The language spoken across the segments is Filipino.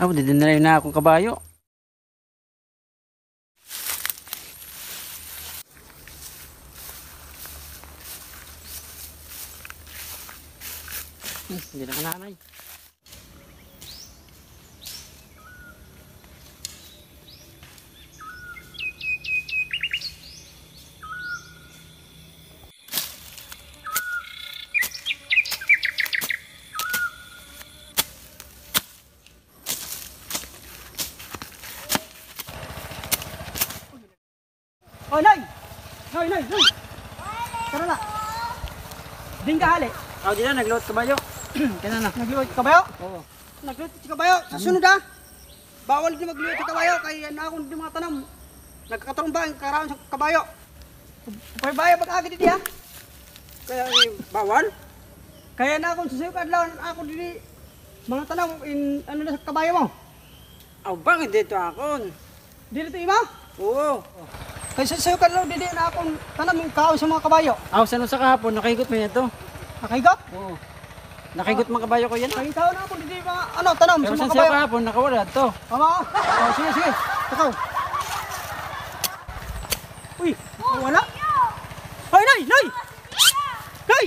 Oh, didinalay na akong kabayo. Hindi na kananay. Oh, Nay! Nay! Tara na. Ding ka hali. Oh, di na, nagluot kabayo. Kaya na. Nagluwag ka kabayo? Oo. Nagluwag ka kabayo. Sa sunod ha. Bawal din magluwag ka kabayo. Kaya na akong di mga tanam. Nagkakatarong ba ang karaan sa kabayo? Pagbayo pag-agi dito ha. Kaya bawal. Kaya na akong susuyo kadlaw ako dito. Mga tanam in ano na sa kabayo mo. Oh, bakit dito akon? Dito ima? Oo. Kaya susuyo kadlaw dito na akong tanam yung kaon sa mga kabayo. Aw, saan sa kahapon, nakahigot mo ito. Nakaigot? Oo. Nakahigot mga kabayo ko yan. Kaya ikaw na ako dito mga ano tanam Pero sa saan mga siya kabayo. kahapon, nakawala to. Tama. Oh, sige. Takaw. Uy, wala. Hoy, Nay! Nay! Nay!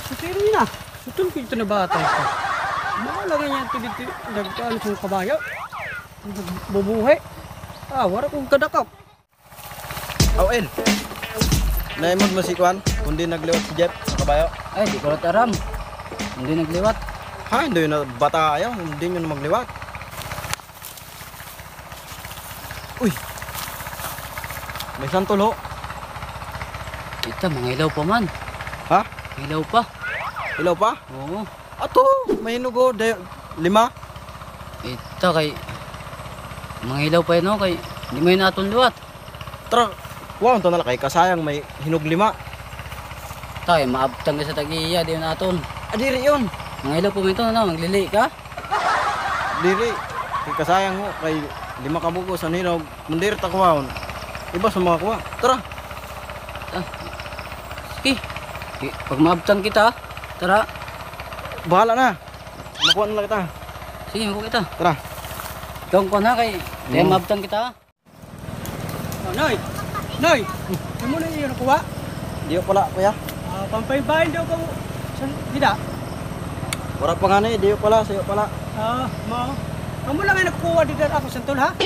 Sutiro yun ah. Sutol ko ito na bata ito. Makalagay niya ito dito. Nagkaan kong kabayo. Bubuhay. Ah, wala kong kadakap. El. Naimod mo si Kwan, kundi nagliwat si Jeff sa kabayo. Ay, di ko aram. Hindi nagliwat. Ha, hindi yun na bata ayaw, hindi yun na magliwat. Uy! May santulo. Ito, mga ilaw pa man. Ha? Ilaw pa. Ilaw pa? Oo. Ato, may hinugo, 5. Ito kay... Mga ilaw pa yun, no? Kay... Hindi mo yun natong liwat. Tara, wow, ito na kay kasayang may hinog 5. Tayo, maabtang ka sa tag-iya, di yun naton. Adiri yun. Mga ilaw pa ito, no? Maglili ka? Diri. Kay kasayang mo, kay 5 kabugo sa hinog. Mundir ta kuwaon. Iba sa mga kuwa. Tara. Sige. Pag maabtang kita, tara. Bahala na. Makuha na lang kita. Sige, makuha kita. Tara. Ikaw ko na kay... Kaya maabtang kita. Oh, Nay! Nay! Ano na yun nakuha? Di ko pala, kuya. Pampaybayin daw ko. Dida? Wala pa nga na di ko pala, sa'yo pala. Mao. Kamu lang ay nakukuha dito ako santol ha?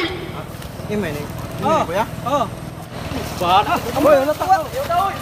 Imay ni. Oo. Kuya. Oo. Bahala. Hoy, ano tawa? Hoy!